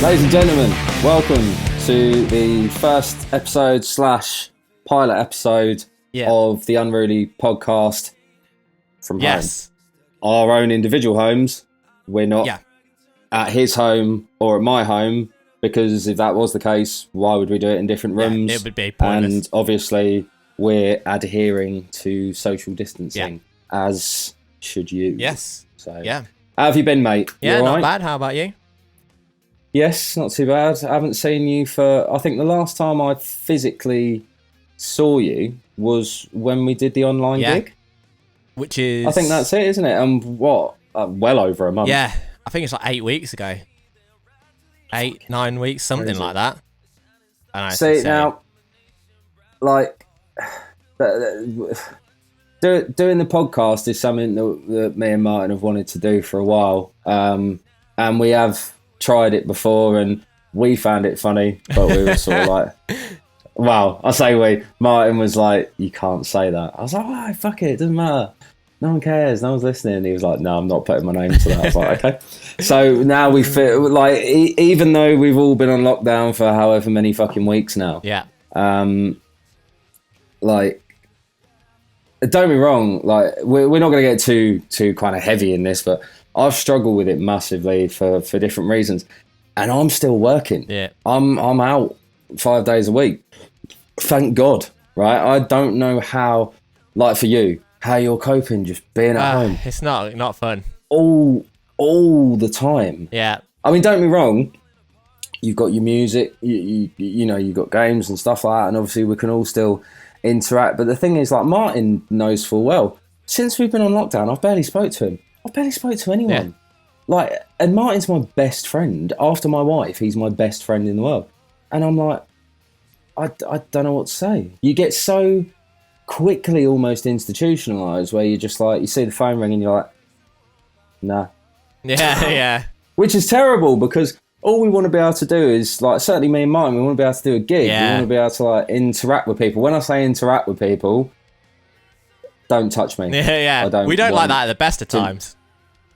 Ladies and gentlemen, welcome to the first episode / pilot episode of the Unruly podcast from home. Our own individual homes. We're not at his home or at my home, because if that was the case, why would we do it in different rooms? It would be pointless. And obviously, we're adhering to social distancing, as should you. Yes. So, how have you been, mate? Yeah, you not right? bad. How about you? Yes, not too bad. I haven't seen you for... I think the last time I physically saw you was when we did the online gig. Which is... I think that's it, isn't it? And what? Well over a month. Yeah, I think it's like 8 weeks ago. 8, 9 weeks, something like that. I know, see, now, like... doing the podcast is something that me and Martin have wanted to do for a while. And we have tried it before and we found it funny, but we were sort of like, well, I say we, Martin was like, you can't say that. I was like, oh, fuck it doesn't matter, no one cares, no one's listening. And he was like, no, I'm not putting my name to that. I was like, okay. So now we feel like, even though we've all been on lockdown for however many fucking weeks now, like, don't be wrong, like we're not going to get too kind of heavy in this, but I've struggled with it massively for different reasons, and I'm still working. I'm out 5 days a week, thank God, right? I don't know how, like for you, how you're coping just being at home. It's not fun all the time. I mean, don't be wrong, you've got your music, you know, you've got games and stuff like that, and obviously we can all still interact, but the thing is, like, Martin knows full well, since we've been on lockdown, I've barely spoke to him. I've barely spoke to anyone. Like, and Martin's my best friend. After my wife, he's my best friend in the world. And I'm like, I don't know what to say. You get so quickly almost institutionalized where you're just like, you see the phone ring and you're like, nah. Which is terrible, because all we want to be able to do is, like, certainly me and Martin, we want to be able to do a gig. We want to be able to, like, interact with people. When I say interact with people, don't touch me. We don't like that at the best of times.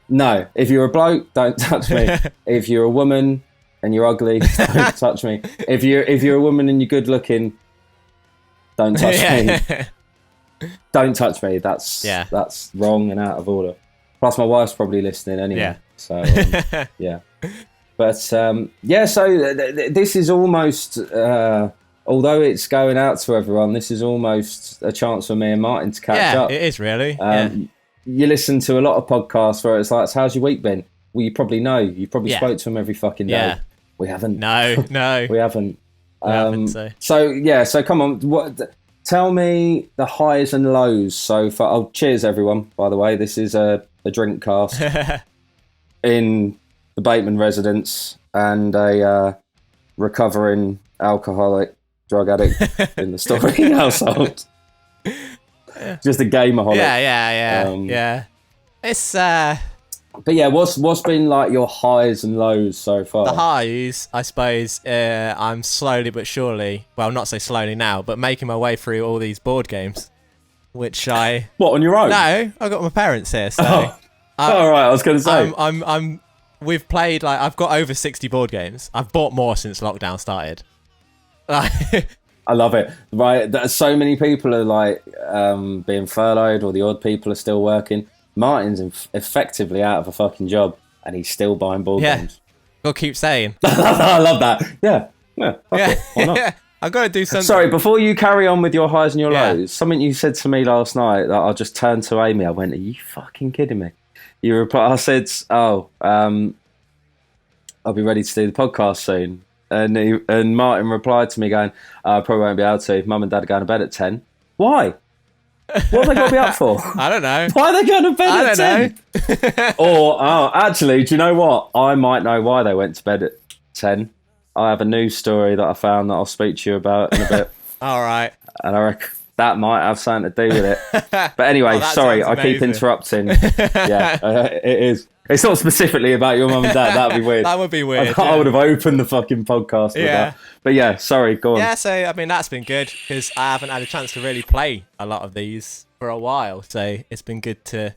No, if you're a bloke, don't touch me. If you're a woman and you're ugly, don't touch me. If you're a woman and you're good looking, don't touch me. Don't touch me. That's wrong and out of order. Plus, my wife's probably listening anyway. So But so this is almost. Although it's going out to everyone, this is almost a chance for me and Martin to catch up. Yeah, it is really. You listen to a lot of podcasts where it's like, how's your week been? Well, you probably know. You probably spoke to him every fucking day. We haven't. No. We haven't. So come on. Tell me the highs and lows so far. Oh, cheers, everyone, by the way. This is a drink cast in the Bateman residence, and a recovering alcoholic drug addict in the Story household. Just a gameaholic. It's but yeah, what's been like your highs and lows so far? The highs, I suppose, I'm slowly but surely, well, not so slowly now, but making my way through all these board games, which I... What, on your own? No, I've got my parents here, so... right, I was going to say. We've played, like, I've got over 60 board games. I've bought more since lockdown started. I love it. Right, so many people are like being furloughed, or the odd people are still working. Martin's effectively out of a fucking job, and he's still buying board games. Gotta keep saying. I love that. Yeah. It. Why not? I've got to do something. Sorry, before you carry on with your highs and your lows, something you said to me last night that I just turned to Amy. I went, "Are you fucking kidding me?" You replied. I said, "Oh, I'll be ready to do the podcast soon." And Martin replied to me going, "I probably won't be able to. Mum and Dad are going to bed at 10. Why? What have they got to be up for? I don't know. Why are they going to bed at 10? Or, actually, do you know what? I might know why they went to bed at 10. I have a news story that I found that I'll speak to you about in a bit. All right. And I reckon that might have something to do with it. But anyway, sorry, I keep interrupting. It is. It's not specifically about your mum and dad. That'd be weird. That would be weird. I would have opened the fucking podcast with that. But yeah, sorry, go on. Yeah, so, I mean, that's been good, because I haven't had a chance to really play a lot of these for a while. So it's been good to...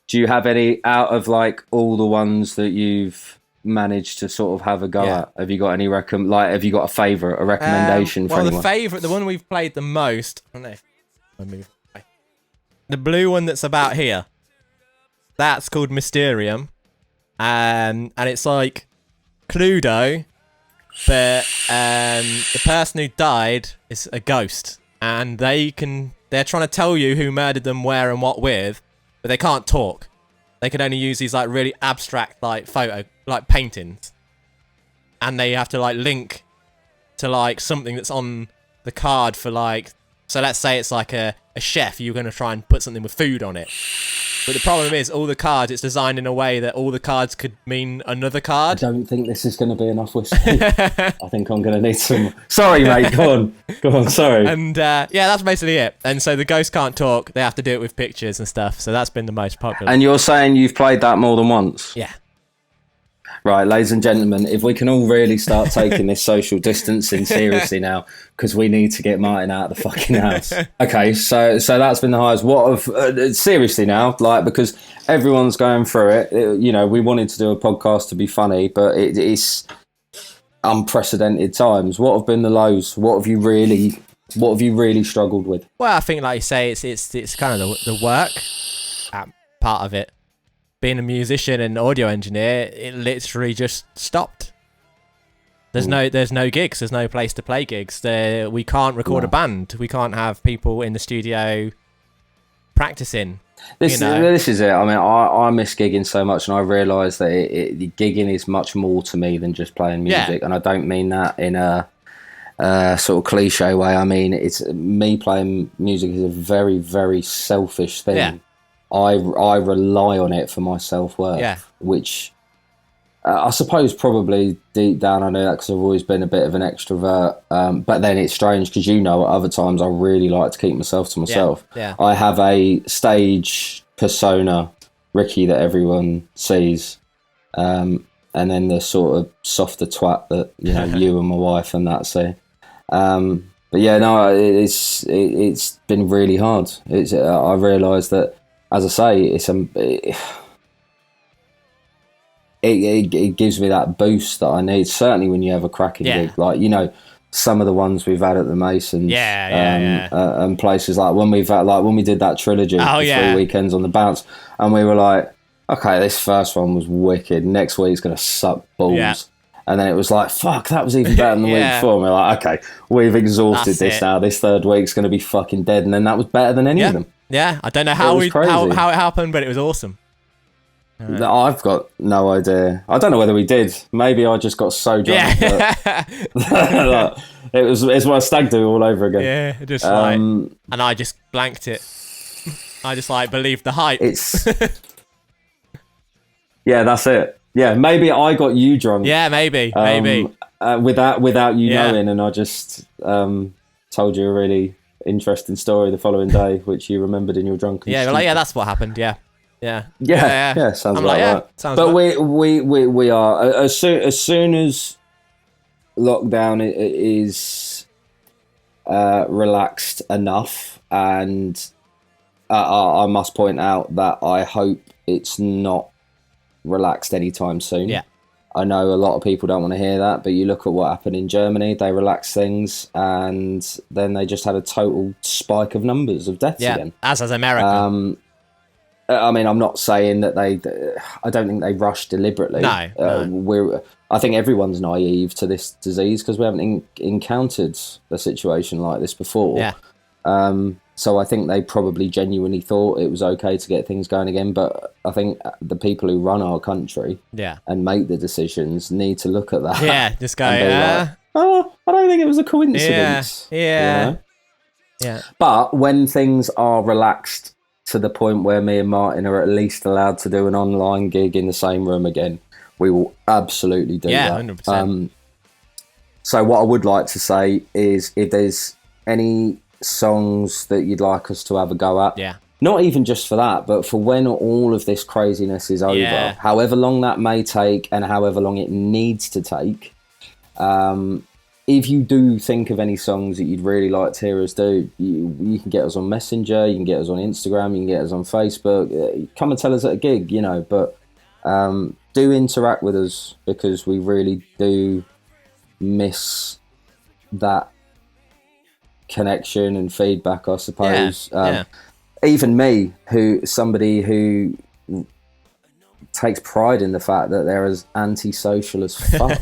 Do you have any, out of like all the ones that you've managed to sort of have a go at? Have you got any have you got a favourite, a recommendation for anyone? The one we've played the most. I don't know if I move. The blue one that's about here. That's called Mysterium, and it's like Cluedo, but the person who died is a ghost, and they're trying to tell you who murdered them, where, and what with, but they can't talk. They can only use these like really abstract like paintings, and they have to like link to like something that's on the card for like. So let's say it's like a chef. You're going to try and put something with food on it. But the problem is, all the cards, it's designed in a way that all the cards could mean another card. I don't think this is going to be enough whiskey. I think I'm going to need some... Sorry, mate, go on, sorry. And that's basically it. And so the ghosts can't talk. They have to do it with pictures and stuff. So that's been the most popular. And you're saying you've played that more than once? Yeah. Right, ladies and gentlemen, if we can all really start taking this social distancing seriously now, because we need to get Martin out of the fucking house. Okay, so that's been the highest. Seriously now, like, because everyone's going through it. We wanted to do a podcast to be funny, but it's unprecedented times. What have been the lows? What have you really struggled with? Well, I think, like you say, it's kind of the work part of it. Being a musician and audio engineer, it literally just stopped. There's no gigs. There's no place to play gigs. We can't record a band. We can't have people in the studio practicing. This is it. I mean, I miss gigging so much, and I realise that gigging is much more to me than just playing music. And I don't mean that in a sort of cliche way. I mean, it's me playing music is a very, very selfish thing. Yeah. I rely on it for my self-worth, which I suppose probably deep down I know that because I've always been a bit of an extrovert. But then it's strange because at other times I really like to keep myself to myself. Yeah. I have a stage persona, Ricky, that everyone sees. And then the sort of softer twat that, you and my wife and that see. But yeah, no, it's been really hard. I realised that, as I say, it gives me that boost that I need. Certainly when you have a cracking gig, like some of the ones we've had at the Masons, and places like when we did that trilogy, 3 weekends on the bounce, and we were like, okay, this first one was wicked. Next week's gonna suck balls. And then it was like, fuck, that was even better than the week before. And we're like, okay, we've exhausted this now. This third week's going to be fucking dead. And then that was better than any of them. Yeah, I don't know how it happened, but it was awesome. Right. I've got no idea. I don't know whether we did. Maybe I just got so drunk. Yeah. It's my stag do all over again. Yeah, just and I just blanked it. I just believed the hype. Yeah, that's it. Yeah, maybe I got you drunk. Yeah, maybe. Without you knowing, and I just told you a really interesting story the following day, which you remembered in your drunken. Yeah, that's what happened. Yeah. Sounds about right. Sounds but right. we are as soon as lockdown is relaxed enough, and I must point out that I hope it's not relaxed anytime soon. Yeah, I know a lot of people don't want to hear that, but you look at what happened in Germany. They relaxed things, and then they just had a total spike of numbers of deaths again. As America. I mean, I'm not saying that I don't think they rushed deliberately. No. I think everyone's naive to this disease because we haven't encountered a situation like this before. Yeah. So I think they probably genuinely thought it was okay to get things going again. But I think the people who run our country and make the decisions need to look at that. Yeah, just go, I don't think it was a coincidence. Yeah. But when things are relaxed to the point where me and Martin are at least allowed to do an online gig in the same room again, we will absolutely do that. 100%. So what I would like to say is if there's any songs that you'd like us to have a go at, not even just for that, but for when all of this craziness is over, however long that may take and however long it needs to take, if you do think of any songs that you'd really like to hear us do, you can get us on Messenger, you can get us on Instagram, you can get us on Facebook. Come and tell us at a gig, but do interact with us, because we really do miss that connection and feedback, I suppose. Even me, somebody who takes pride in the fact that they're as antisocial as fuck.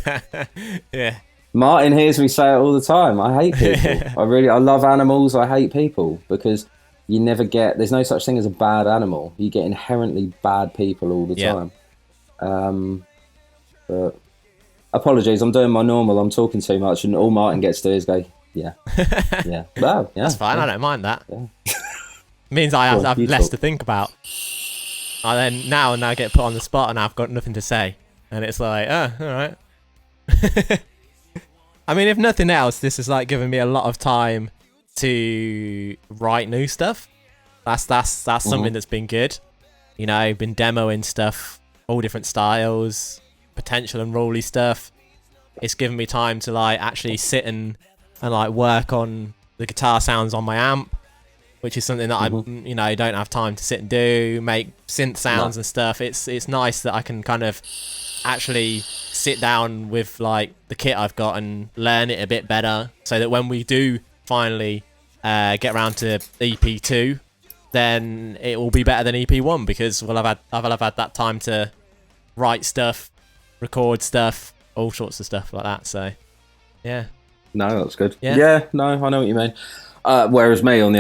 Yeah. Martin hears me say it all the time. I hate people. I love animals. I hate people, because you never get, there's no such thing as a bad animal. You get inherently bad people all the time. But apologies, I'm doing my normal. I'm talking too much, and all Martin gets to do is go, yeah. Wow, yeah. That's fine. I don't mind that. Means I have less to think about. I then now get put on the spot and I've got nothing to say, and it's like, oh, all right. I mean, if nothing else, this is like giving me a lot of time to write new stuff. That's something that's been good. You know, been demoing stuff, all different styles, potential Unruly stuff. It's given me time to like actually sit and like work on the guitar sounds on my amp, which is something that I don't have time to sit and do, make synth sounds and stuff. It's nice that I can kind of actually sit down with like the kit I've got and learn it a bit better, so that when we do finally get around to EP2, then it will be better than EP1, because I'll have had that time to write stuff, record stuff, all sorts of stuff like that. So yeah. No, that's good. Yeah, no, I know what you mean. Whereas me, on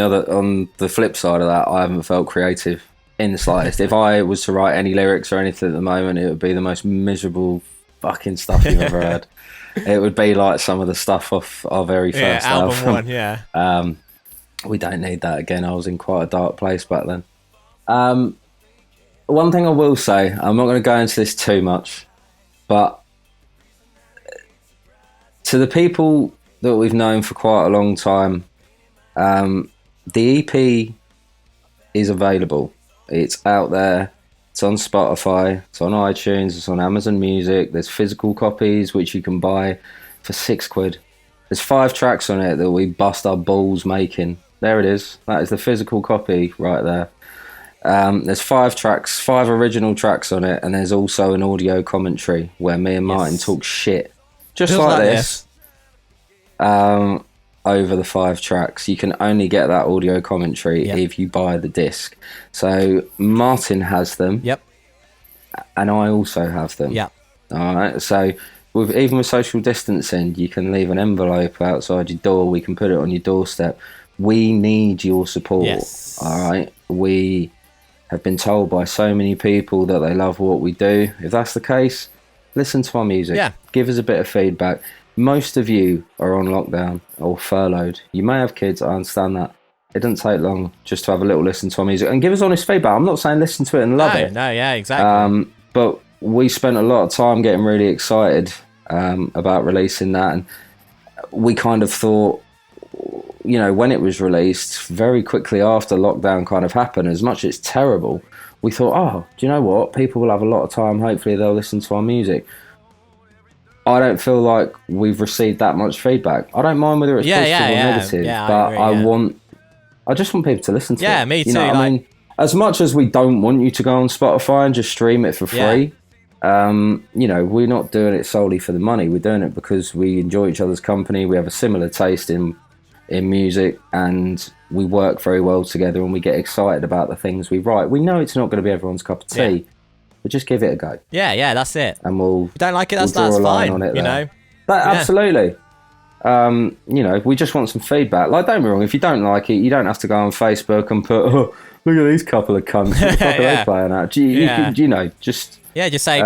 the flip side of that, I haven't felt creative in the slightest. If I was to write any lyrics or anything at the moment, it would be the most miserable fucking stuff you've ever heard. It would be like some of the stuff off our very first album one. Yeah. We don't need that again. I was in quite a dark place back then. One thing I will say, I'm not going to go into this too much, but to the people that we've known for quite a long time, the EP is available. It's out there. It's on Spotify. It's on iTunes. It's on Amazon Music. There's physical copies which you can buy for £6. There's 5 tracks on it that we bust our balls making. There it is. That is the physical copy right there. There's 5 tracks, 5 original tracks on it, and there's also an audio commentary where me and Martin talk shit, just like this. Over the 5 tracks. You can only get that audio commentary if you buy the disc. So Martin has them. Yep. And I also have them. Yep. All right. So even with social distancing, you can leave an envelope outside your door. We can put it on your doorstep. We need your support. Yes. All right. We have been told by so many people that they love what we do. If that's the case, listen to our music. Yeah. Give us a bit of feedback. Most of you are on lockdown or furloughed. You may have kids, I understand that. It doesn't take long just to have a little listen to our music and give us honest feedback. I'm not saying listen to it and love it. No, yeah, exactly. But we spent a lot of time getting really excited about releasing that, and we kind of thought, you know, when it was released, very quickly after lockdown kind of happened, as much as it's terrible, we thought, oh, do you know what? People will have a lot of time. Hopefully they'll listen to our music. I don't feel like we've received that much feedback. I don't mind whether it's positive or negative, but I just want people to listen to it. Yeah, me too. I mean, as much as we don't want you to go on Spotify and just stream it for free, you know, we're not doing it solely for the money. We're doing it because we enjoy each other's company. We have a similar taste in music, and we work very well together, and we get excited about the things we write. We know it's not going to be everyone's cup of tea. But just give it a go. Yeah, that's it. And we'll. If you don't like it, that's fine. You know. Absolutely. You know, we just want some feedback. Like, don't be wrong. If you don't like it, you don't have to go on Facebook and put, "Oh, look at these couple of cunts. What the fuck are they playing at?" You know, just say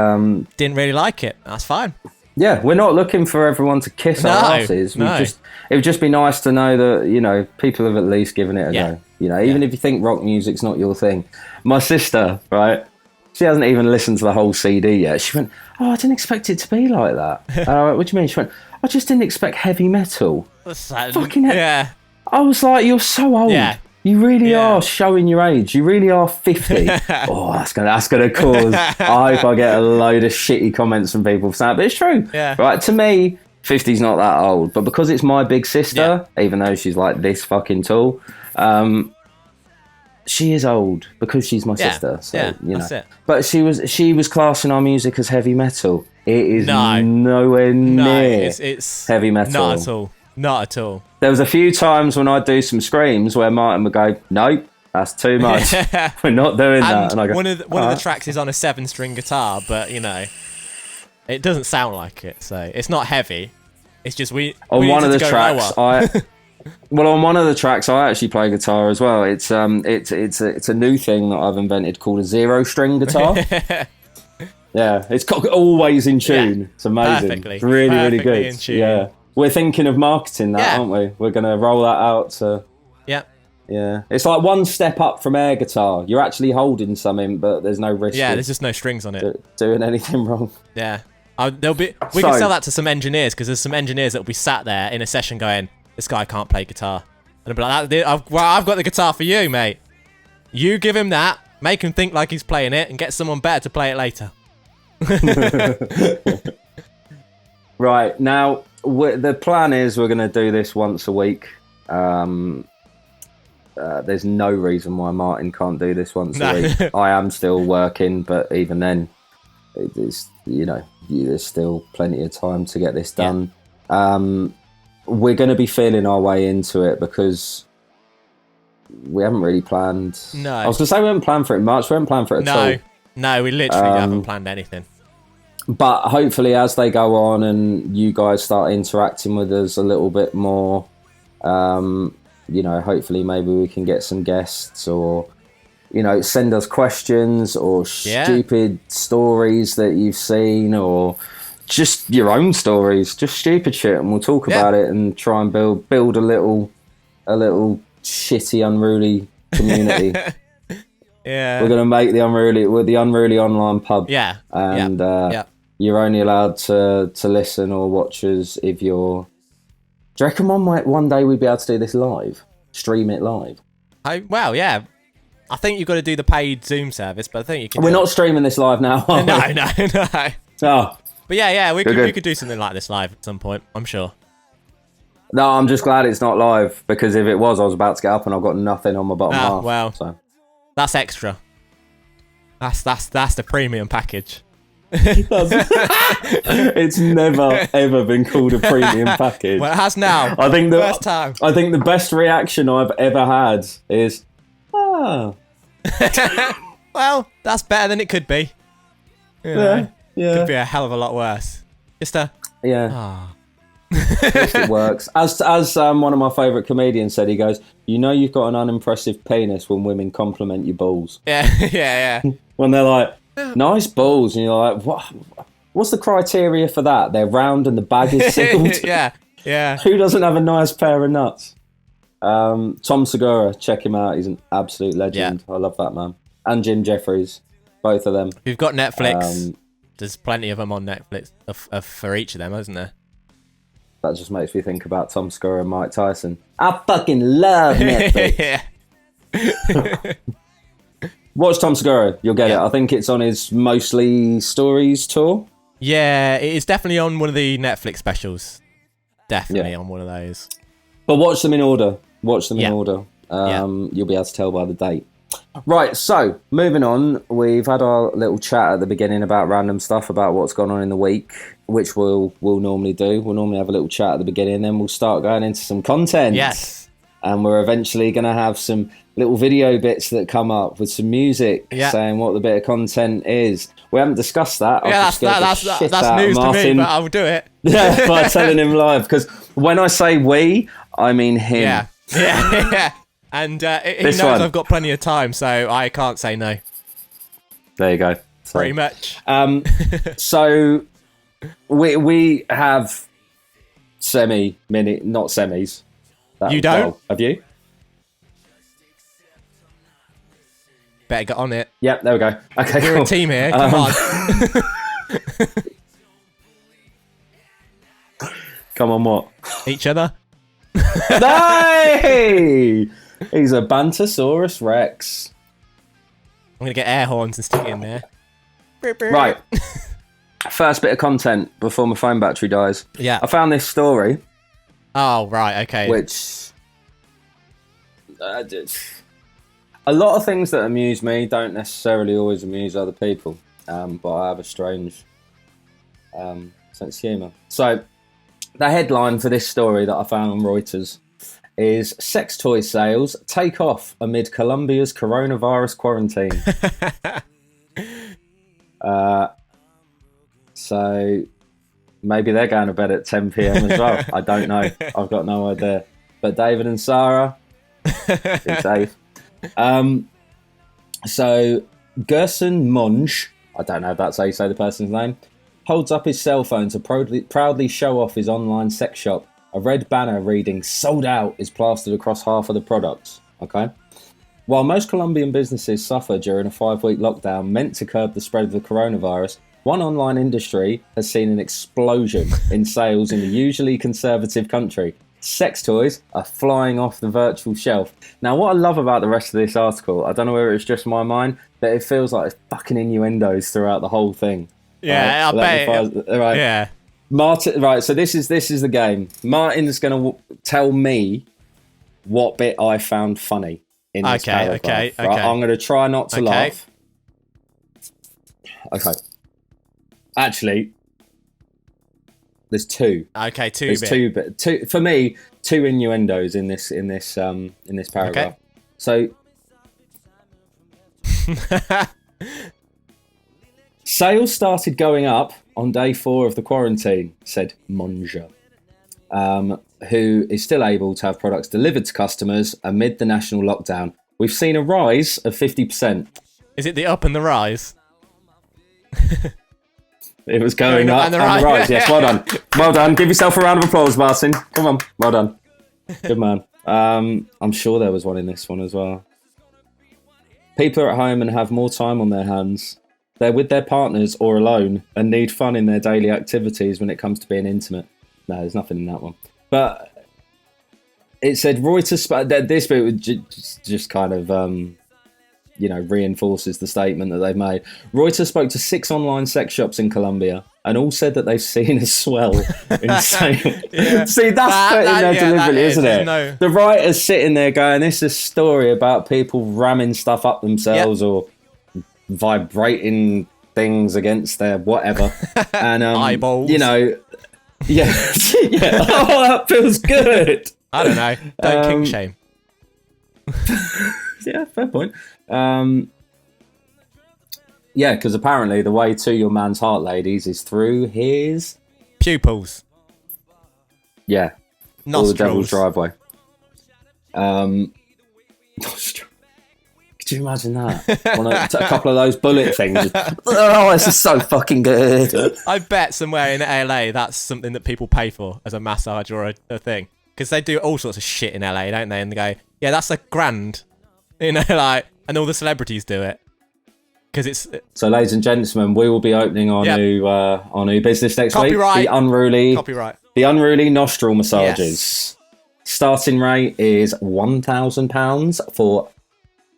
didn't really like it. That's fine. Yeah, we're not looking for everyone to kiss our asses. It would just be nice to know that, you know, people have at least given it a go. You know, even if you think rock music's not your thing. My sister, right? She hasn't even listened to the whole CD yet. She went, "Oh, I didn't expect it to be like that." And I went, "What do you mean?" She went, "I just didn't expect heavy metal." Fucking hell. I was like, "You're so old. You really are showing your age. You really are 50. Oh, that's gonna cause. I hope I get a load of shitty comments from people for that, but it's true. Right? To me, 50's not that old, but because it's my big sister, even though she's like this fucking tall, she is old because she's my sister. So, that's it. But she was classing our music as heavy metal. It is nowhere near it's heavy metal. Not at all. Not at all. There was a few times when I'd do some screams where Martin would go, "Nope, that's too much. We're not doing that." And I go, one of the tracks is on a 7-string guitar, but it doesn't sound like it. So it's not heavy. It's just on one of the tracks on one of the tracks I actually play guitar as well. It's a new thing that I've invented called a 0-string guitar. Yeah, it's always in tune. Yeah, it's amazing. Perfectly. It's really good. In tune. Yeah. We're thinking of marketing that, aren't we? We're going to roll that out to... Yeah. It's like one step up from air guitar. You're actually holding something, but there's no wrist. Yeah, there's just no strings on it. Doing anything wrong. Yeah. We can sell that to some engineers, because there's some engineers that will be sat there in a session going, this guy can't play guitar. And I'll be like, I've got the guitar for you, mate. You give him that, make him think like he's playing it, and get someone better to play it later. Right, now... the plan is we're going to do this once a week. There's no reason why Martin can't do this once a week. I am still working, but even then, it's, there's still plenty of time to get this done. Yeah. We're going to be feeling our way into it because we haven't really planned. No. I was going to say we haven't planned for it much. We haven't planned for it at all. No, we literally haven't planned anything. But hopefully as they go on and you guys start interacting with us a little bit more, hopefully maybe we can get some guests or, send us questions or stupid stories that you've seen or just your own stories, just stupid shit. And we'll talk about it and try and build a little shitty Unruly community. Yeah. We're going to make the Unruly online pub. Yeah. And, you're only allowed to listen or watch us if you're... Do you reckon one day we'd be able to do this live? Stream it live? Yeah. I think you've got to do the paid Zoom service, but I think you can... We're not streaming this live now, are we? No. Oh. But yeah, we could do something like this live at some point, I'm sure. No, I'm just glad it's not live, because if it was, I was about to get up and I've got nothing on my bottom half. Well, so. That's extra. That's the premium package. It's never ever been called a premium package. Well, it has now. I think first time. I think the best reaction I've ever had is, well, that's better than it could be. Yeah. Could be a hell of a lot worse. Just a it works. As one of my favourite comedians said, he goes, you've got an unimpressive penis when women compliment your balls. Yeah. When they're like, nice balls, and you're like, what? What's the criteria for that? They're round and the bag is sealed. Yeah. Who doesn't have a nice pair of nuts? Tom Segura, check him out. He's an absolute legend. I love that man. And Jim Jeffries, both of them. If you've got Netflix, there's plenty of them on Netflix for each of them, isn't there? That just makes me think about Tom Segura and Mike Tyson. I fucking love Netflix. Watch Tom Segura, you'll get it. I think it's on his Mostly Stories tour. Yeah, it is definitely on one of the Netflix specials. Definitely on one of those. But watch them in order. You'll be able to tell by the date. Right, so moving on, we've had our little chat at the beginning about random stuff, about what's gone on in the week, which we'll normally do. We'll normally have a little chat at the beginning, and then we'll start going into some content. Yes. And we're eventually going to have some little video bits that come up with some music saying what the bit of content is. We haven't discussed that. That's news to me, but I'll do it. Yeah, by telling him live, because when I say we, I mean him. Yeah. And he knows I've got plenty of time, so I can't say no. There you go. So, pretty much. So we have not semis. You don't? Have you? Better get on it. Yep, there we go. Okay, we're a team here. Come on. Come on, what? Each other. Hey! He's a Bantosaurus Rex. I'm going to get air horns and stick it in there. Right. First bit of content before my phone battery dies. Yeah. I found this story. Oh, right, okay. Which... a lot of things that amuse me don't necessarily always amuse other people, but I have a strange sense of humour. So, the headline for this story that I found on Reuters is sex toy sales take off amid Colombia's coronavirus quarantine. So maybe they're going to bed at 10 p.m. as well. I don't know. I've got no idea. But David and Sarah, be safe. So Gerson Monge, I don't know if that's how you say the person's name, holds up his cell phone to proudly show off his online sex shop. A red banner reading "Sold Out" is plastered across half of the products. Okay. While most Colombian businesses suffer during a 5-week lockdown meant to curb the spread of the coronavirus, one online industry has seen an explosion in sales in the usually conservative country. Sex toys are flying off the virtual shelf. Now, what I love about the rest of this article, I don't know whether it's just my mind, but it feels like there's fucking innuendos throughout the whole thing. Yeah, right? I bet. Right. Yeah. Martin, right, so this is the game. Martin's going to tell me what bit I found funny in this paragraph. Okay. Right? I'm going to try not to laugh. Okay. Actually, there's two. Okay, two. There's two for me. Two innuendos in this paragraph. Okay. So sales started going up on day 4 of the quarantine, said Monge, who is still able to have products delivered to customers amid the national lockdown. We've seen a rise of 50%. Is it the up and the rise? It was going up and the rise. Yes, well done. Well done. Give yourself a round of applause, Martin. Come on. Well done. Good man. I'm sure there was one in this one as well. People are at home and have more time on their hands. They're with their partners or alone and need fun in their daily activities when it comes to being intimate. No, there's nothing in that one. But it said Reuters... This bit would just kind of... reinforces the statement that they've made. Reuters spoke to 6 online sex shops in Colombia and all said that they've seen a swell in sales. Yeah. See, that's put in there deliberately, isn't it? No. The writer's sitting there going, this is a story about people ramming stuff up themselves or vibrating things against their whatever. And eyeballs. Yeah. Oh, that feels good. I don't know. Don't kink shame. Yeah, fair point. Because apparently the way to your man's heart, ladies, is through his pupils. Yeah, nostrils. Or the devil's driveway. Could you imagine that? A couple of those bullet things. Oh, this is so fucking good. I bet somewhere in LA that's something that people pay for as a massage or a thing, because they do all sorts of shit in LA, don't they? And they go, yeah, that's $1,000. And all the celebrities do it because it's. So, ladies and gentlemen, we will be opening our new business next week. The Unruly nostril massages. Yes. Starting rate is £1,000 for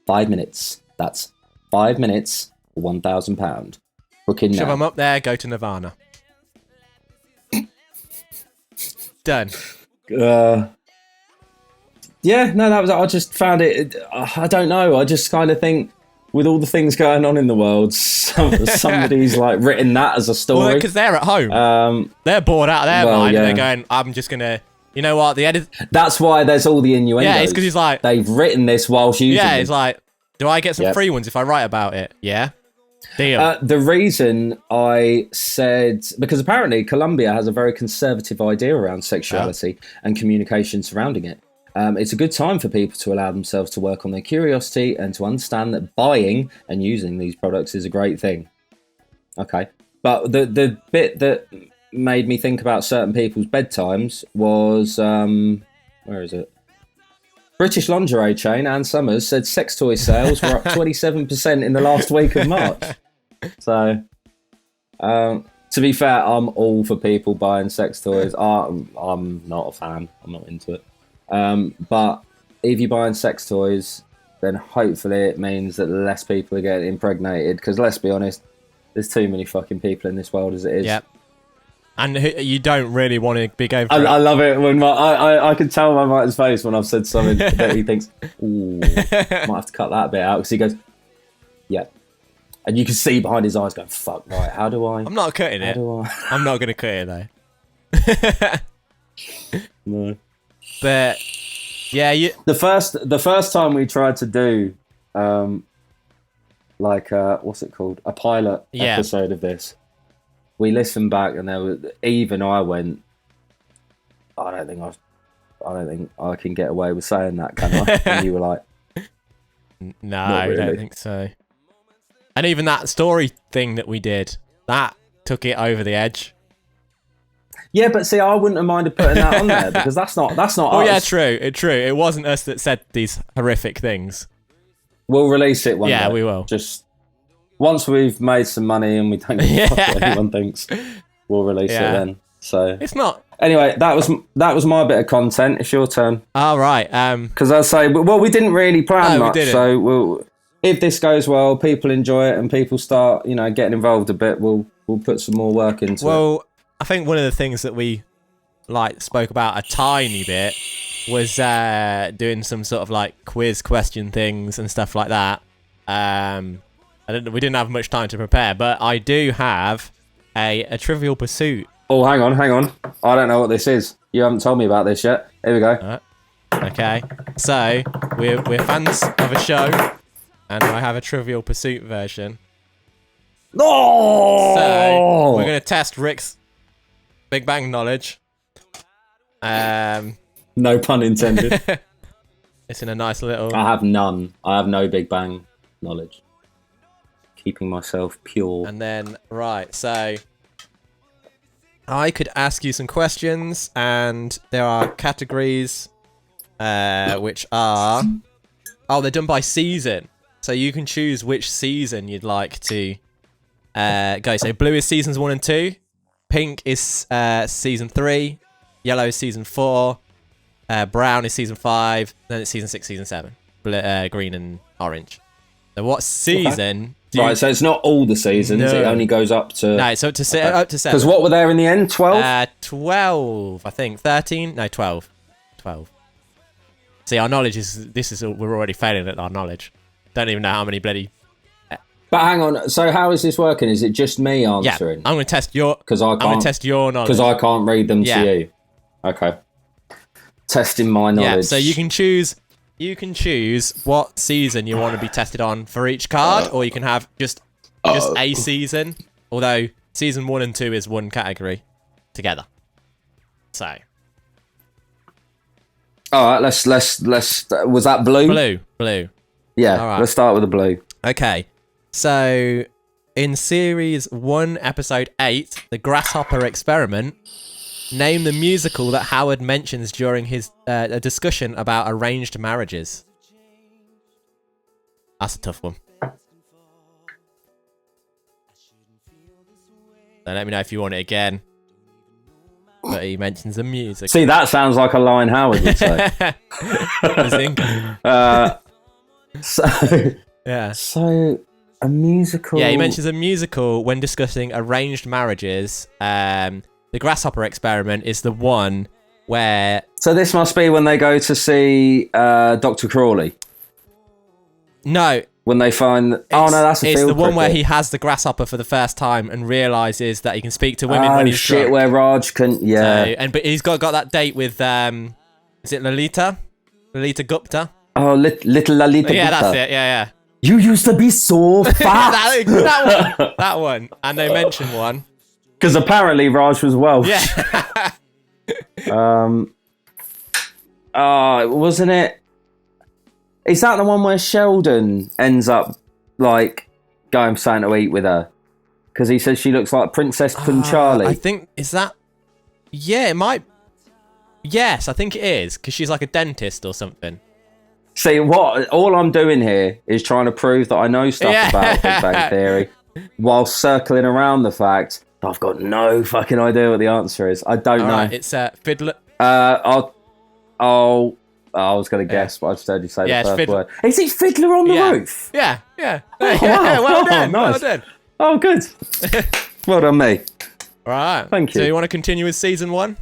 5 minutes. That's 5 minutes, £1,000. Booking now. Shove them up there. Go to Nirvana. Done. Yeah, no, that was. I just found it. I don't know. I just kind of think, with all the things going on in the world, somebody's like written that as a story. Well, because they're at home. They're bored out of their mind, and they're going, "I'm just gonna." You know what? The edit. That's why there's all the innuendos. Yeah, it's because he's like, they've written this whilst using. Yeah, it's like, do I get some free ones if I write about it? Yeah. Deal. The reason I said, because apparently Colombia has a very conservative idea around sexuality and communication surrounding it. It's a good time for people to allow themselves to work on their curiosity and to understand that buying and using these products is a great thing. Okay. But the bit that made me think about certain people's bedtimes was, where is it? British lingerie chain Ann Summers said sex toy sales were up 27% in the last week of March. So, to be fair, I'm all for people buying sex toys. I'm not a fan. I'm not into it. But if you're buying sex toys, then hopefully it means that less people are getting impregnated. Because let's be honest, there's too many fucking people in this world as it is. Yep. And you don't really want to be going for I love it when I can tell by Martin's face when I've said something that he thinks, ooh, might have to cut that bit out, because he goes, yeah. And you can see behind his eyes going, fuck, right, how do I... I'm not cutting it. I'm not going to cut it, though. No. But, yeah, The first time we tried to do, what's it called? A pilot episode of this. We listened back, and even I went, I don't think I can get away with saying that, can I? And you were like, no, really. I don't think so. And even that story thing that we did, that took it over the edge. Yeah, but see, I wouldn't have minded putting that on there, because that's not Oh, us. yeah, true. It wasn't us that said these horrific things. We'll release it one day. Yeah, we will. Just once we've made some money and we don't give a fuck what anyone thinks, we'll release it then. So it's not. Anyway, that was my bit of content. It's your turn. All right. Because I say, well, we didn't really plan much, we didn't. So if this goes well, people enjoy it, and people start, getting involved a bit, we'll put some more work into it. Well, I think one of the things that we spoke about a tiny bit was doing some sort of quiz question things and stuff like that. We didn't have much time to prepare, but I do have a Trivial Pursuit. Oh, hang on. I don't know what this is. You haven't told me about this yet. Here we go. Okay. So, we're fans of a show, and I have a Trivial Pursuit version. No! So, we're going to test Rick's Big Bang knowledge. No pun intended. It's in a nice little... I have none. I have no Big Bang knowledge. Keeping myself pure. And then, right, so... I could ask you some questions, and there are categories, which are... Oh, they're done by season. So you can choose which season you'd like to go. So blue is seasons 1 and 2. Pink is season 3. Yellow is season 4. Brown is season 5. Then it's season 6, season 7. Green and orange. So what season... Right, so it's not all the seasons. No. It only goes up to... No, it's up to 7. Because what were there in the end? 12? 12, I think. 13? No, 12. 12. See, our knowledge is... We're already failing at our knowledge. Don't even know how many bloody... But hang on. So how is this working? Is it just me answering? Yeah, I'm going to test your... I'm going to test your knowledge. Because I can't read them to you. Okay. Testing my knowledge. Yeah, so you can choose what season you want to be tested on for each card, or you can have just a season. Although season 1 and 2 is one category together. So. All right, let's. Was that blue? Blue. Yeah. All right. Let's start with the blue. Okay. So, in series 1, episode 8, the Grasshopper Experiment. Name the musical that Howard mentions during his a discussion about arranged marriages. That's a tough one. So let me know if you want it again. But he mentions the music. See, that sounds like a line Howard would say. So a musical. Yeah, he mentions a musical when discussing arranged marriages. The Grasshopper Experiment is the one where... So this must be when they go to see Dr. Crawley. No. When they find... that's a field It's the one cricket. where he has the grasshopper for the first time and realises that he can speak to women when he's drunk. Where Raj can... Yeah. So, but he's got that date with... is it Lolita? Lolita Gupta? Oh, little Lolita Yeah, Gupta. that's it. Yeah. You used to be so fat. that one. And they mention one. Because apparently Raj was Welsh. Yeah. Wasn't it? Is that the one where Sheldon ends up going for something to eat with her? Because he says she looks like Princess Punchali. I think is that. Yeah, it might. Yes, I think it is because she's like a dentist or something. See, all I'm doing here is trying to prove that I know stuff about Big Bang Theory, while circling around the fact. I've got no fucking idea what the answer is. I don't know. Right, it's Fiddler. I was going to guess, but I just heard you say the first word. Is it Fiddler on the Roof? Yeah. Oh, wow. Well done. Nice. Well done. Oh, good. Well done, me. All right. Thank you. So you want to continue with season 1?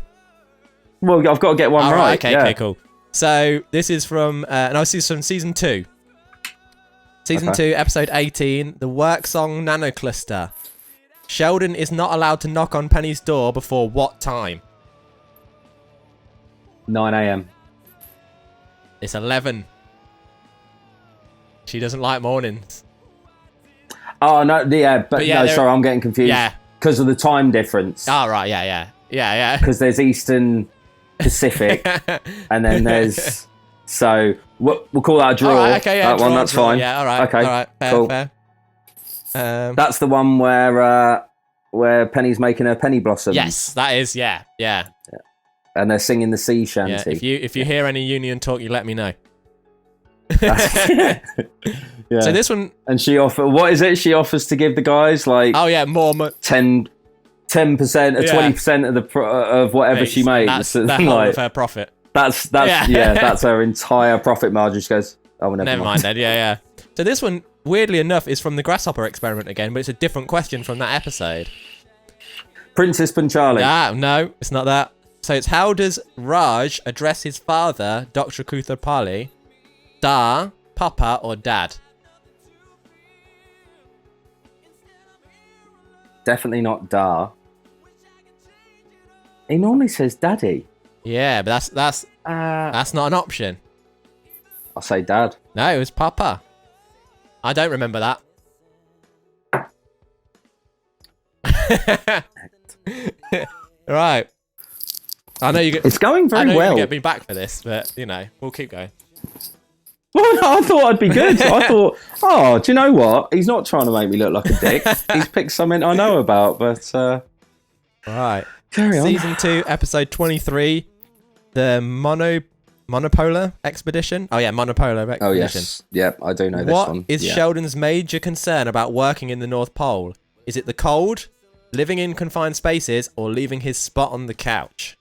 Well, I've got to get one right. Okay, cool. So this is from, this is from season 2. Season 2, episode 18, the work song Nanocluster. Sheldon is not allowed to knock on Penny's door before what time? 9 a.m. It's 11. She doesn't like mornings. Oh, no, sorry, I'm getting confused. Yeah. Because of the time difference. Oh, right, yeah. Because there's Eastern Pacific, and then there's... So, we'll call that a draw. Right, okay, yeah, that one, that's fine. Yeah, all right. Okay, all right, fair, cool. Fair. That's the one where Penny's making her penny blossoms. Yes, that is, yeah. And they're singing the sea shanty. Yeah, if you hear any union talk, you let me know. Yeah. So this one... And what is it? She offers to give the guys, like... Oh, yeah, more... 10% or 20% of whatever she makes. That's whole of her profit. That's her entire profit margin. She goes, oh, never mind then. Yeah. So this one, weirdly enough, is from the grasshopper experiment again, but it's a different question from that episode. Princess Panchali. Ah, no, it's not that. So it's, how does Raj address his father, Dr. Kutharpali? Da, Papa, or Dad? Definitely not Da. He normally says Daddy. Yeah, but that's not an option. I'll say Dad. No, it was Papa. I don't remember that. Right. I know you get. It's going very well. You're gonna get me back for this, but we'll keep going. Well, no, I thought I'd be good. I thought, do you know what? He's not trying to make me look like a dick. He's picked something I know about, but... Right. Carry on. Season 2, episode 23, the Monopolar Expedition. Oh, yeah, Monopolar Expedition. Oh, yes. Yep, I do know this one. What is Sheldon's major concern about working in the North Pole? Is it the cold, living in confined spaces, or leaving his spot on the couch?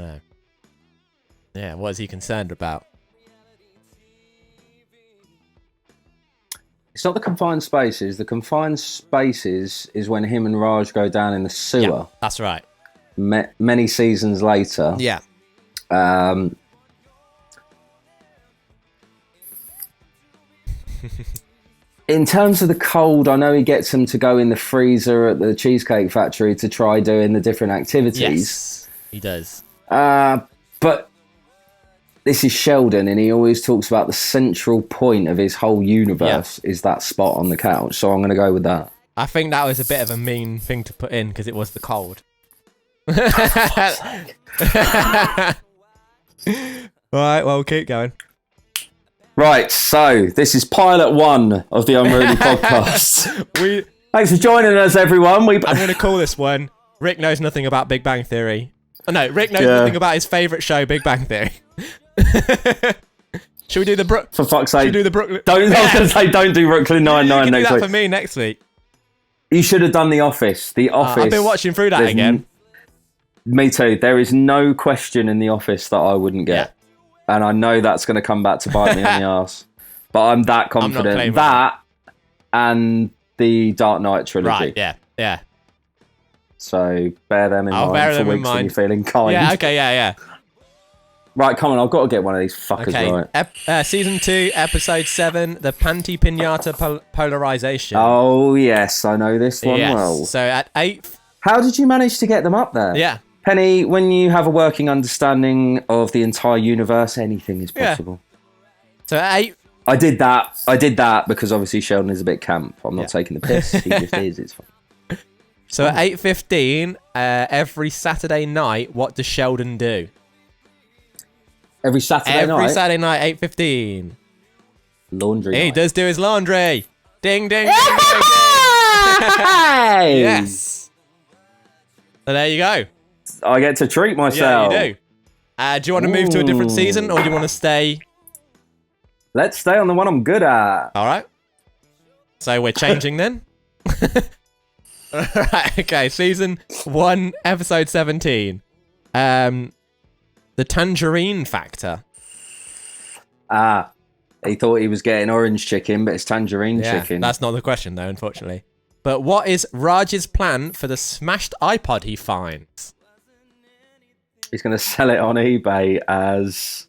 No. Yeah, what is he concerned about? It's not the confined spaces. The confined spaces is when him and Raj go down in the sewer. Yeah, that's right. Many seasons later. Yeah. In terms of the cold, I know he gets them to go in the freezer at the Cheesecake Factory to try doing the different activities. Yes, he does. But this is Sheldon, and he always talks about the central point of his whole universe is that spot on the couch. So I'm going to go with that. I think that was a bit of a mean thing to put in because it was the cold. Right, well, keep going. Right, so this is pilot 1 of the Unruly podcast. Thanks for joining us, everyone. I'm going to call this one, Rick Knows Nothing About Big Bang Theory. Oh, no, Rick knows nothing about his favourite show, Big Bang Theory. Should we do the For fuck's sake. Should we do the Brooklyn... I was going to say, don't do Brooklyn Nine-Nine next week. You can do that for me next week. You should have done The Office. The Office. I've been watching through that again. Me too. There is no question in The Office that I wouldn't get. Yeah. And I know that's going to come back to bite me on the arse. But I'm that confident. I'm that and the Dark Knight trilogy. Right, yeah. So bear them in mind for weeks when you're feeling kind. Yeah, okay, yeah. Right, come on, I've got to get one of these fuckers right. Season 2, episode 7, the Panty Pinata Polarization. Oh, yes, I know this one well. So at 8th... How did you manage to get them up there? Yeah. Penny, when you have a working understanding of the entire universe, anything is possible. Yeah. So at 8th... I did that because obviously Sheldon is a bit camp. I'm not taking the piss. He just is. It's fine. So at 8:15, every Saturday night, what does Sheldon do? Every Saturday night? Every Saturday night, 8:15. Laundry night. He does do his laundry. Ding, ding, ding, ding, Hey! Yes. So there you go. I get to treat myself. Yeah, you do. Do you want to move to a different season, or do you want to stay? Let's stay on the one I'm good at. All right. So we're changing then? Right, okay, season 1, episode 17. The tangerine factor. He thought he was getting orange chicken, but it's tangerine chicken. That's not the question, though, unfortunately. But what is Raj's plan for the smashed iPod he finds? He's going to sell it on eBay as...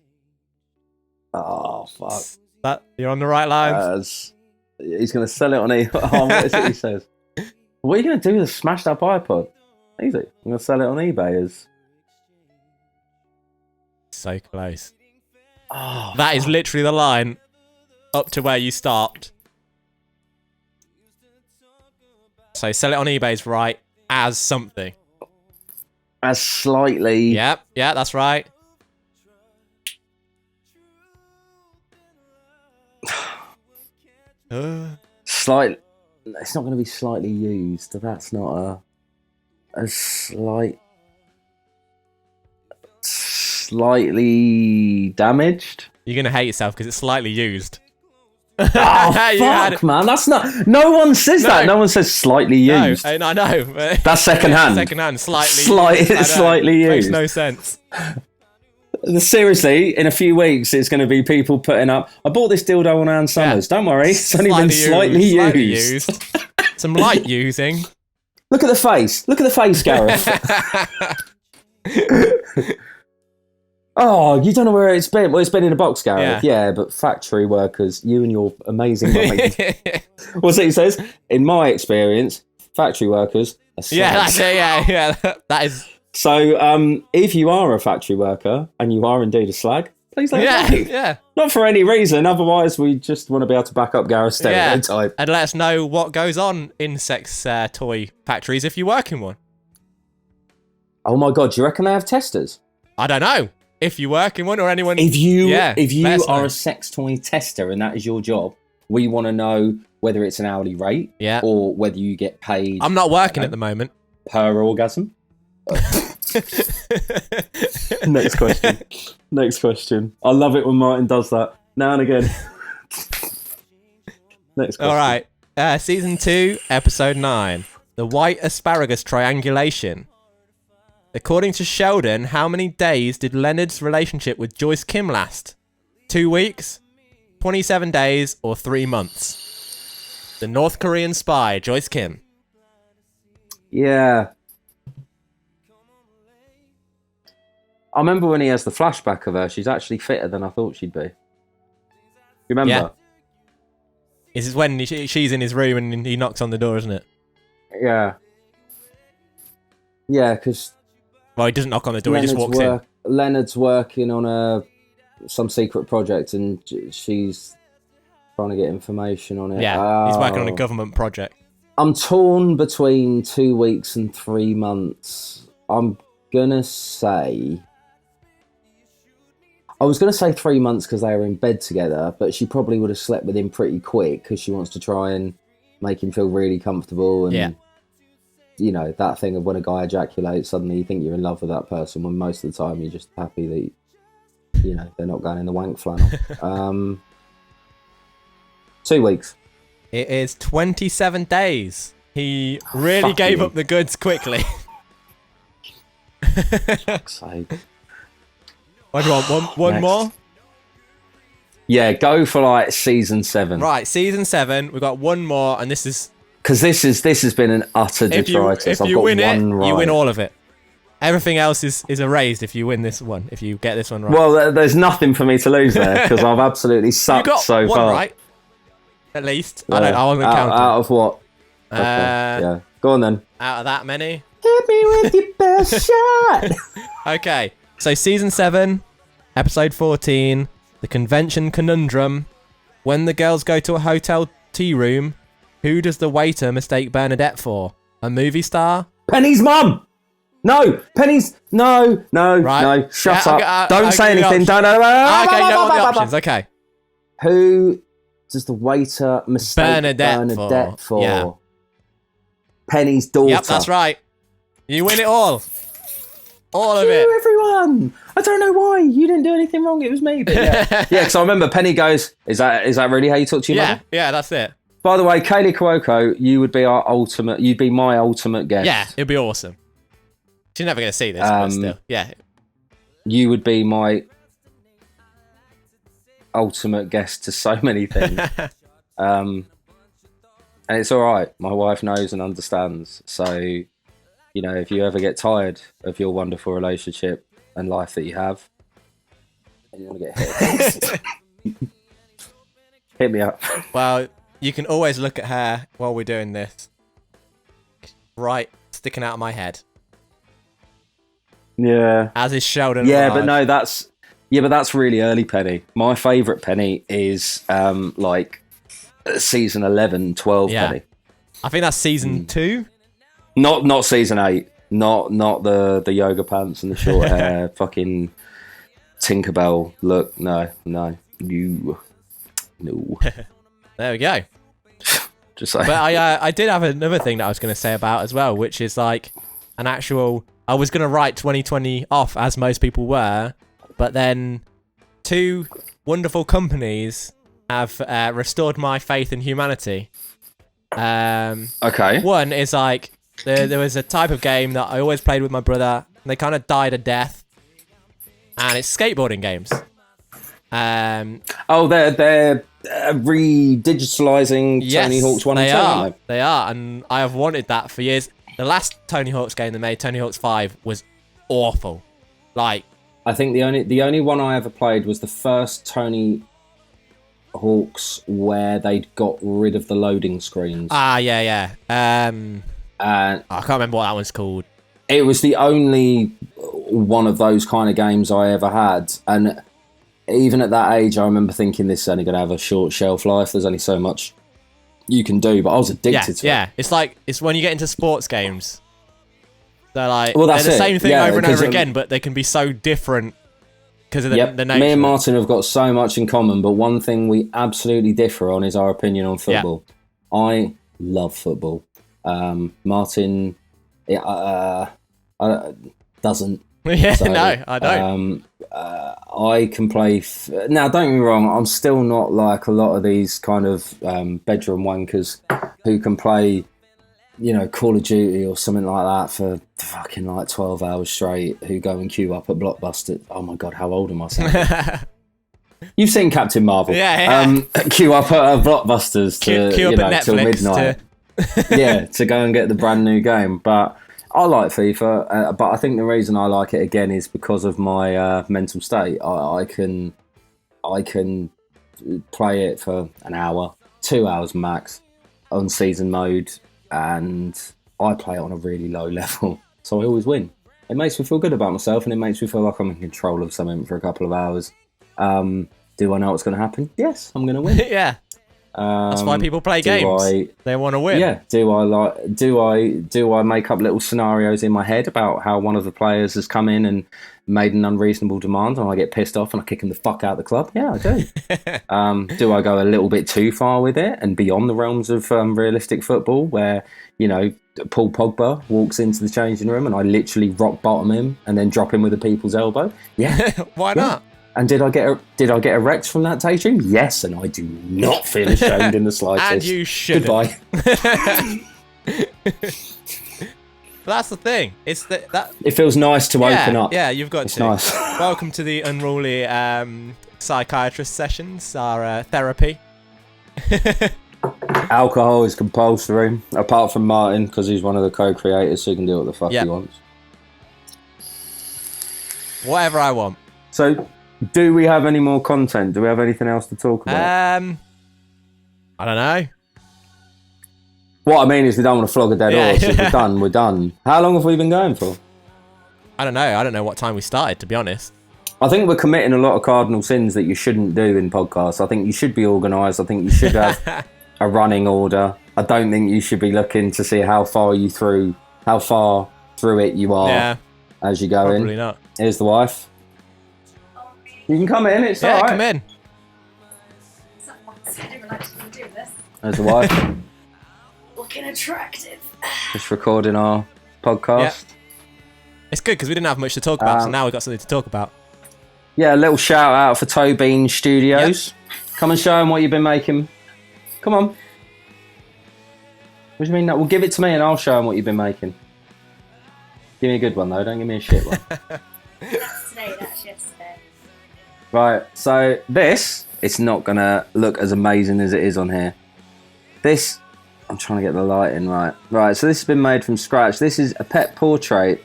Oh, fuck. You're on the right lines. He's going to sell it on eBay. Oh, what is it he says? What are you going to do with a smashed up iPod? Easy. I'm going to sell it on eBay as... So close. Oh, that is literally the line up to where you stopped. So sell it on eBay is right as something. As slightly... Yep, yeah, that's right. Slight. It's not going to be slightly used. That's not a slightly damaged. You're going to hate yourself because it's slightly used. Oh, fuck, man. That's not... No one says that. No one says slightly used. No, I know. That's second hand. Second hand, slightly used. Makes no sense. Seriously, in a few weeks, it's going to be people putting up, I bought this dildo on Ann Summers. Don't worry, it's only been slightly used. Some light using. Look at the face. Look at the face, Gareth. Oh, you don't know where it's been. Well, it's been in a box, Gareth. Yeah, but factory workers, you and your amazing mind. What's it he says? In my experience, factory workers are slaves. Yeah, that's it. Yeah. That is... So, if you are a factory worker and you are indeed a slag, please let us know. Yeah. Not for any reason. Otherwise, we just want to be able to back up Gareth's stereotype. And let us know what goes on in sex toy factories if you work in one. Oh my God, do you reckon they have testers? I don't know. If you work in one or anyone... If you are a sex toy tester and that is your job, we want to know whether it's an hourly rate or whether you get paid... I'm not working at the moment. Per orgasm? Next question. I love it when Martin does that now and again. Next question. All right. Season 2, episode 9. The White Asparagus Triangulation. According to Sheldon, how many days did Leonard's relationship with Joyce Kim last? 2 weeks, 27 days, or 3 months? The North Korean spy, Joyce Kim. Yeah. I remember when he has the flashback of her, she's actually fitter than I thought she'd be. Remember? Yeah. This is when she's in his room and he knocks on the door, isn't it? Yeah. Yeah, because... Well, he doesn't knock on the door, he just walks in. Leonard's working on some secret project and she's trying to get information on it. Yeah, he's working on a government project. I'm torn between 2 weeks and 3 months. I'm going to say... I was going to say 3 months because they were in bed together, but she probably would have slept with him pretty quick because she wants to try and make him feel really comfortable. And, you know, that thing of when a guy ejaculates, suddenly you think you're in love with that person when most of the time you're just happy that, you know, they're not going in the wank flannel. 2 weeks. It is 27 days. He really gave up the goods quickly. Fuck's sake. What do you want? One more? Yeah, go for like season 7. Right, season 7. We've got one more, and this is because this has been an utter detritus. If you win it, you win all of it. Everything else is erased if you win this one. If you get this one right. Well, there's nothing for me to lose there because I've absolutely sucked so far. Right, at least. Yeah. I wasn't counting. Out of what? Okay, yeah, go on then. Out of that many. Hit me with your best shot. Okay. So season 7, episode 14, the convention conundrum. When the girls go to a hotel tea room, who does the waiter mistake Bernadette for? A movie star? Penny's mum! No! Penny's... No! Right. No. Shut up. Don't say anything. Don't... Okay, you don't want the options. Okay. Who does the waiter mistake Bernadette for? Yeah. Penny's daughter. Yep, that's right. You win it all. All of it. Everyone. I don't know why. You didn't do anything wrong. It was me. But yeah. Because I remember Penny goes, is that really how you talk to your mother? Yeah, that's it. By the way, Kaylee Cuoco, you'd be my ultimate guest. Yeah, it'd be awesome. She's never going to see this, but still. Yeah. You would be my... ultimate guest to so many things. And it's all right. My wife knows and understands. So, you know, if you ever get tired of your wonderful relationship and life that you have, and you want to get hit, hit me up. Well, you can always look at her while we're doing this. Right, sticking out of my head. Yeah. As is Sheldon. Yeah, Raj. but no, that's really early Penny. My favourite Penny is like season 11, 12 Penny. I think that's season 2. Not season 8. Not the yoga pants and the short hair. Fucking Tinkerbell look. No. There we go. Just like. But I did have another thing that I was going to say about as well, which is like an actual. I was going to write 2020 off, as most people were, but then 2 wonderful companies have restored my faith in humanity. Okay. One is like there was a type of game that I always played with my brother, and they kind of died a death, and it's skateboarding games. They're re-digitalizing Tony Hawk's 1 and 2, aren't they? They are, and I have wanted that for years. The last Tony Hawk's game they made, Tony Hawk's 5, was awful. Like, I think the only one I ever played was the first Tony Hawk's where they'd got rid of the loading screens. Yeah. I can't remember what that one's called. It was the only one of those kind of games I ever had, and even at that age, I remember thinking this is only going to have a short shelf life. There's only so much you can do, but I was addicted to it. Yeah, it's when you get into sports games. They're like they're the same thing over and over again, but they can be so different because of the nature. Me and Martin have got so much in common, but one thing we absolutely differ on is our opinion on football. Yeah. I love football. Martin doesn't. Yeah, so, no, I don't. I can play. Now, don't get me wrong. I'm still not like a lot of these kind of bedroom wankers who can play, you know, Call of Duty or something like that for fucking like 12 hours straight. Who go and queue up at Blockbuster. Oh my god, how old am I? You've seen Captain Marvel. Yeah. Queue up at Blockbusters to queue up at till Netflix midnight. To go and get the brand new game, but. I like FIFA, but I think the reason I like it again is because of my mental state. I can play it for an hour, 2 hours max on season mode, and I play it on a really low level, so I always win. It makes me feel good about myself, and it makes me feel like I'm in control of something for a couple of hours. Do I know what's going to happen? Yes, I'm going to win. Yeah. That's why people play games. They want to win. Yeah. Do I make up little scenarios in my head about how one of the players has come in and made an unreasonable demand, and I get pissed off and I kick him the fuck out of the club? Yeah, I do. Do I go a little bit too far with it and beyond the realms of realistic football, where you know Paul Pogba walks into the changing room and I literally rock bottom him and then drop him with a people's elbow? Yeah. Why not? And did I get erect from that daydream? Yes, and I do not feel ashamed in the slightest. And you shouldn't. Goodbye. That's the thing. It's that. It feels nice to open up. Yeah, you've got it's to. Nice. Welcome to the Unruly psychiatrist sessions, our therapy. Alcohol is compulsory, apart from Martin, because he's one of the co-creators, so he can do what the fuck he wants. Whatever I want. So. Do we have any more content? Do we have anything else to talk about? I don't know. What I mean is we don't want to flog a dead horse. If we're done, we're done. How long have we been going for? I don't know. I don't know what time we started, to be honest. I think we're committing a lot of cardinal sins that you shouldn't do in podcasts. I think you should be organised. I think you should have a running order. I don't think you should be looking to see how far through it you are as you go in. Probably not. Here's the wife. You can come in, it's alright. Yeah, come in. I didn't realise you were doing this. There's the wife. Looking attractive. Just recording our podcast. Yeah. It's good because we didn't have much to talk about, so now we've got something to talk about. Yeah, a little shout out for Toe Bean Studios. Yep. Come and show them what you've been making. Come on. What do you mean? No, well, give it to me and I'll show them what you've been making. Give me a good one though, don't give me a shit one. Today, that's yesterday. Right, so it's not going to look as amazing as it is on here. I'm trying to get the light in right. Right, so this has been made from scratch. This is a pet portrait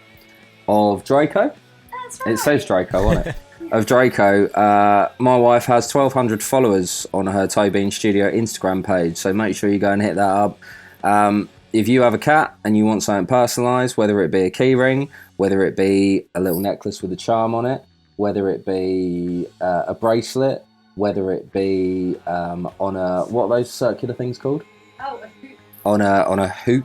of Draco. That's right. It says Draco on it. Of Draco. My wife has 1,200 followers on her Toe Bean Studio Instagram page, so make sure you go and hit that up. If you have a cat and you want something personalised, whether it be a key ring, whether it be a little necklace with a charm on it, whether it be a bracelet, whether it be on a... What are those circular things called? Oh, a hoop. On a hoop.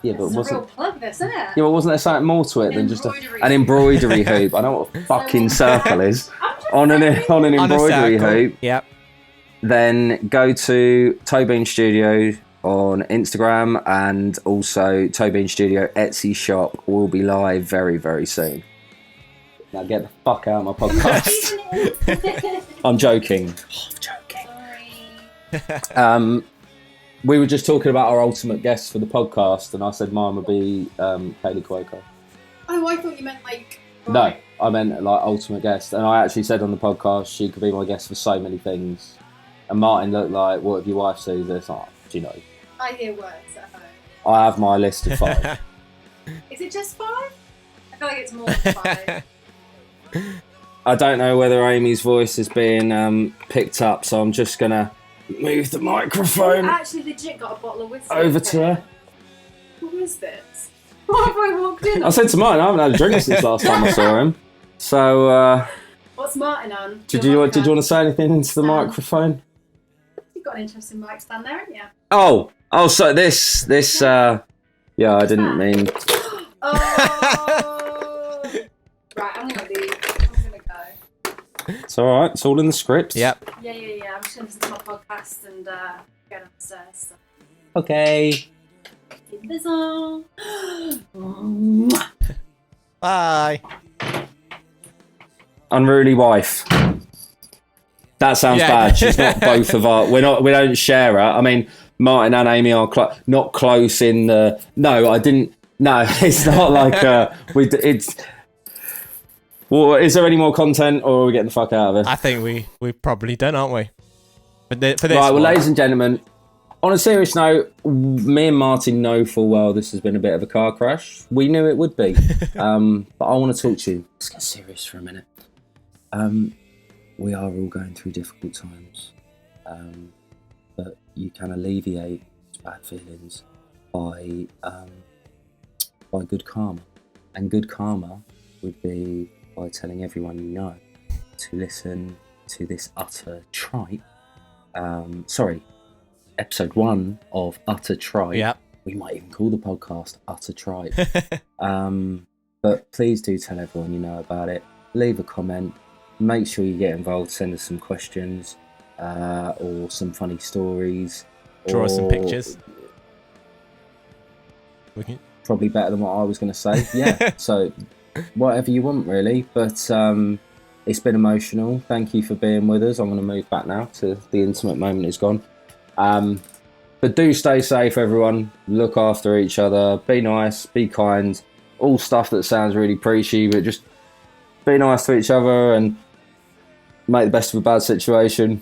Yeah, but It's a real plug, this, isn't it? Yeah, but wasn't there something more to it than just an embroidery hoop? I know what a fucking circle is. On an embroidery hoop. Yep. Then go to Toe Bean Studio on Instagram, and also Toe Bean Studio Etsy shop will be live very, very soon. Now get the fuck out of my podcast. I'm joking. Sorry. We were just talking about our ultimate guests for the podcast, and I said mine would be Kaylee Cuoco. Oh, I thought you meant like... No, I meant like ultimate guest. And I actually said on the podcast she could be my guest for so many things. And Martin looked like, what if your wife sees this? Like, do you know? I hear words at home. I have my list of 5. Is it just 5? I feel like it's more than 5. I don't know whether Amy's voice is being picked up, so I'm just going to move the microphone I actually legit got a bottle of whiskey. over to her. What is this? What have I walked in on? I said to Martin, I haven't had a drink since last time I saw him. So, What's Martin on? did you want to say anything into the microphone? You've got an interesting mic stand there, haven't you? Oh, so this, yeah, I didn't mean. Oh. Right, I'm gonna leave. I'm gonna go. It's all right. It's all in the script. Yep. Yeah. I'm just gonna listen to my podcast and get upstairs. So. Okay. Keep this on. Bye. Unruly wife. That sounds bad. She's not both of our. We don't share her. I mean, Martin and Amy are not close in the. No, I didn't. No, it's not like it's. Well, is there any more content, or are we getting the fuck out of it? I think we probably done, aren't we? For this right, well, one. ladies and gentlemen, on a serious note, me and Martin know full well this has been a bit of a car crash. We knew it would be. But I want to talk to you. Let's get serious for a minute. We are all going through difficult times. But you can alleviate bad feelings by good karma. And good karma would be by telling everyone you know to listen to this utter tripe. Episode 1 of Utter Tripe. Yep. We might even call the podcast Utter Tripe. But please do tell everyone you know about it. Leave a comment. Make sure you get involved. Send us some questions or some funny stories. Draw us some pictures. Probably better than what I was going to say. Yeah. So whatever you want, really. But it's been emotional. Thank you for being with us. I'm going to move back now to the intimate moment is gone. But do stay safe, everyone. Look after each other. Be nice. Be kind. All stuff that sounds really preachy, but just be nice to each other and make the best of a bad situation.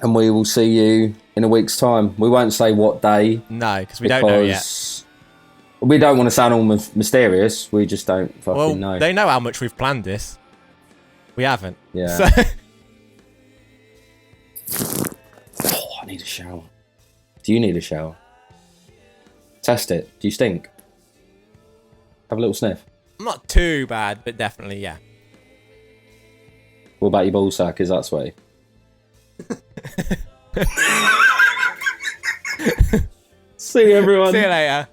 And we will see you in a week's time. We won't say what day. No, because we don't know yet. We don't want to sound all mysterious. We just don't fucking know. They know how much we've planned this. We haven't. Yeah. So I need a shower. Do you need a shower? Test it. Do you stink? Have a little sniff. not too bad, but definitely, yeah. What about your ball sack? Is that sweaty? See you, everyone. See you later.